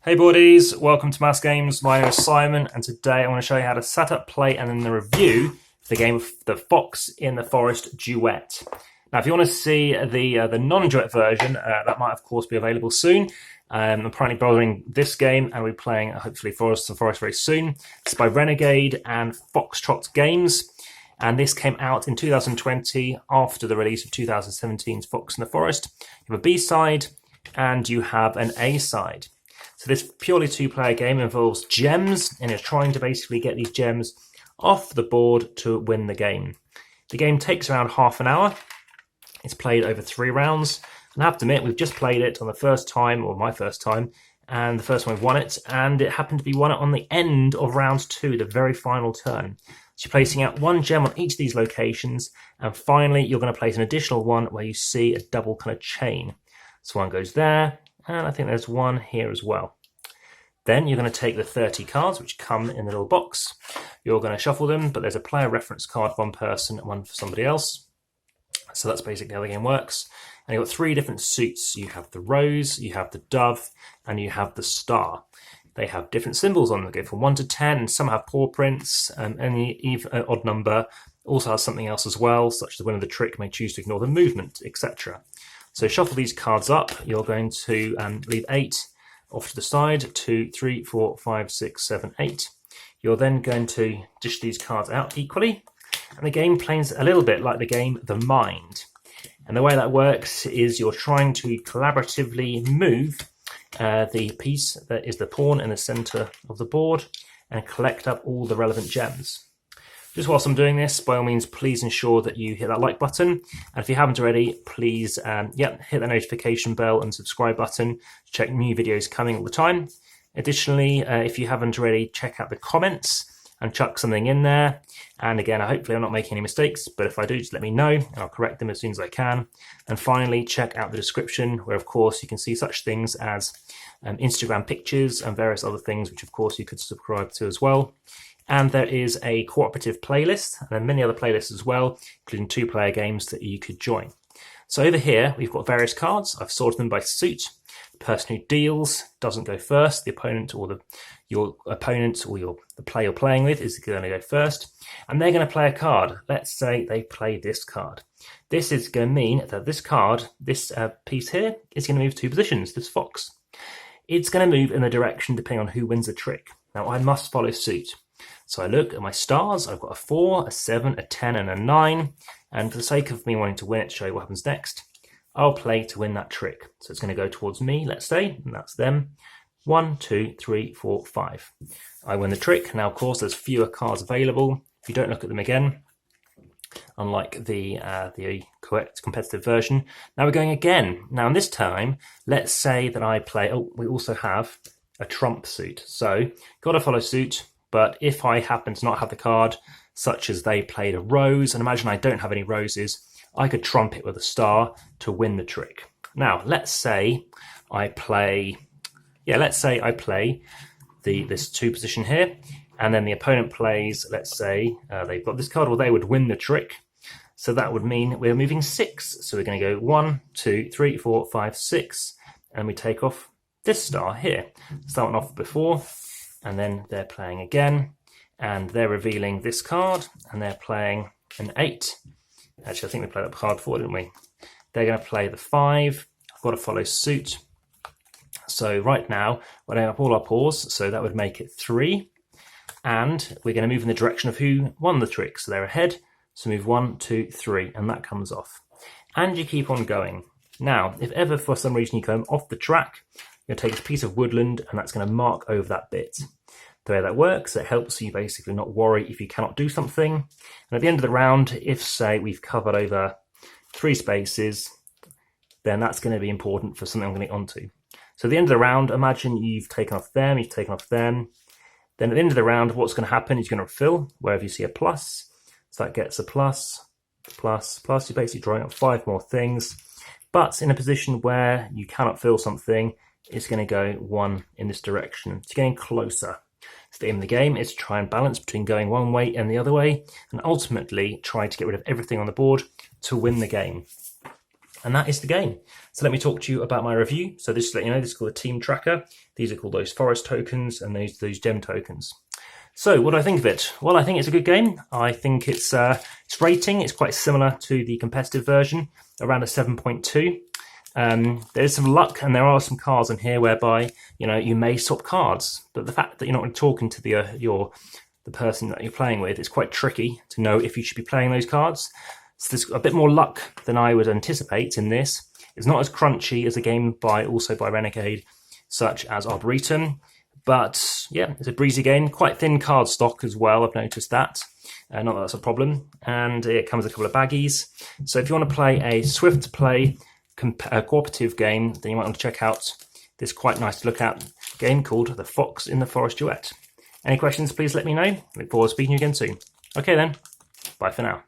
Hey buddies, welcome to Amass Games. My name is Simon, and today I want to show you how to set up, play, and then the review the game of the Fox in the Forest Duet. Now, if you want to see the non-duet version, that might of course be available soon. I'm currently browsing this game, and we're playing hopefully Forest very soon. It's by Renegade and Foxtrot Games, and this came out in 2020 after the release of 2017's Fox in the Forest. You have a B-side and you have an A-side. So this purely two-player game involves gems, and is trying to basically get these gems off the board to win the game. The game takes around half an hour. It's played over 3 rounds, and I have to admit, we've just played it on the first time, or my first time, and the first one we've won it, and it happened to be won on the end of round 2, the very final turn. So you're placing out 1 gem on each of these locations, and finally you're going to place an additional one where you see a double kind of chain. So one goes there, and I think there's one here as well. Then you're going to take the 30 cards, which come in the little box. You're going to shuffle them, but there's a player reference card for one person and one for somebody else. So that's basically how the game works. And you've got 3 different suits. You have the rose, you have the dove, and you have the star. They have different symbols on them. They go from 1 to 10, and some have paw prints, and any odd number also has something else as well, such as the winner of the trick may choose to ignore the movement, etc. So shuffle these cards up. You're going to leave 8 off to the side, 2, 3, 4, 5, 6, 7, 8. You're then going to dish these cards out equally. And the game plays a little bit like the game The Mind. And the way that works is you're trying to collaboratively move the piece that is the pawn in the center of the board and collect up all the relevant gems. Just whilst I'm doing this, by all means, please ensure that you hit that like button. And if you haven't already, please hit the notification bell and subscribe button to check new videos coming all the time. Additionally, if you haven't already, check out the comments and chuck something in there. And again, hopefully I'm not making any mistakes, but if I do, just let me know and I'll correct them as soon as I can. And finally, check out the description where, of course, you can see such things as Instagram pictures and various other things, which of course you could subscribe to as well. And there is a cooperative playlist, and then many other playlists as well, including 2-player games that you could join. So over here, we've got various cards. I've sorted them by suit. The person who deals doesn't go first. The opponent or your opponent or the player you're playing with is going to go first. And they're going to play a card. Let's say they play this card. This is going to mean that this card, this piece here, is going to move 2 positions, this fox. It's going to move in the direction depending on who wins the trick. Now, I must follow suit. So I look at my stars. I've got a 4, a 7, a 10, and a 9. And for the sake of me wanting to win it, to show you what happens next, I'll play to win that trick. So it's going to go towards me, let's say, and that's them. 1, 2, 3, 4, 5. I win the trick. Now, of course, there's fewer cards available. If you don't look at them again, unlike the correct competitive version. Now we're going again. Now, in this time, let's say that I play. Oh, we also have a trump suit. So, got to follow suit. But if I happen to not have the card, such as they played a rose, and imagine I don't have any roses, I could trump it with a star to win the trick. Now, let's say I play, this 2 position here, and then the opponent plays, let's say, they've got this card, well, they would win the trick. So that would mean we're moving 6. So we're going to go 1, 2, 3, 4, 5, 6, and we take off this star here. Starting off before. And then they're playing again, and they're revealing this card, and they're playing an 8. Actually, I think we played that card 4, didn't we? They're going to play the 5. I've got to follow suit. So right now, we're adding up all our paws, so that would make it 3. And we're going to move in the direction of who won the trick. So they're ahead, so move 1, 2, 3, and that comes off. And you keep on going. Now, if ever for some reason you come off the track, you're going to take this piece of woodland, and that's going to mark over that bit. The way that works, it helps you basically not worry if you cannot do something. And at the end of the round, if, say, we've covered over 3 spaces, then that's going to be important for something I'm going to get onto. So at the end of the round, imagine you've taken off them, you've taken off them. Then at the end of the round, what's going to happen is you're going to refill wherever you see a plus. So that gets a plus, plus, plus. You're basically drawing up 5 more things. But in a position where you cannot fill something, it's going to go 1 in this direction. It's getting closer. So the aim of the game is to try and balance between going one way and the other way, and ultimately try to get rid of everything on the board to win the game. And that is the game. So let me talk to you about my review. So this, to let you know, this is called a team tracker. These are called those forest tokens and those gem tokens. So what do I think of it? Well, I think it's a good game. I think its rating is quite similar to the competitive version, around a 7.2. There is some luck, and there are some cards in here whereby you may swap cards. But the fact that you're not really talking to the person that you're playing with, it's quite tricky to know if you should be playing those cards. So there's a bit more luck than I would anticipate in this. It's not as crunchy as a game also by Renegade, such as Arboretum. But yeah, it's a breezy game. Quite thin card stock as well, I've noticed that. Not that that's a problem. And it comes with a couple of baggies. So if you want to play a swift play cooperative game, then you might want to check out this quite nice to look at game called The Fox in the Forest Duet. Any questions, please let me know. Look forward to speaking to you again soon. Okay then, bye for now.